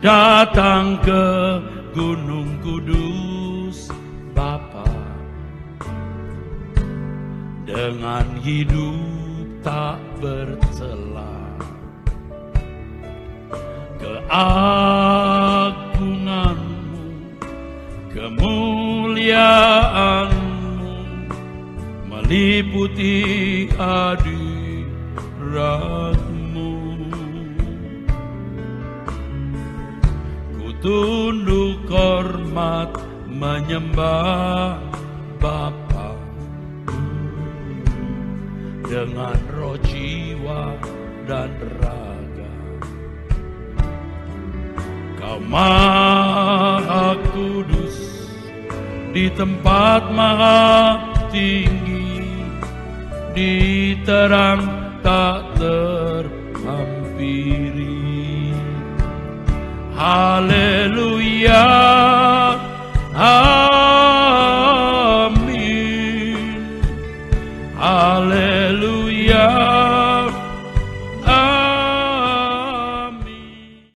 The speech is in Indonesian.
datang ke Gunung Kudus Bapa dengan hidup tak bercela, keagunganmu, kemuliaanmu meliputi hadiratmu. Ku tunduk hormat menyembah Bapa dengan roh, jiwa, dan raga. Kau Maha Kudus di tempat maha tinggi, di terang tak terhampiri. Haleluya, amin. Haleluya,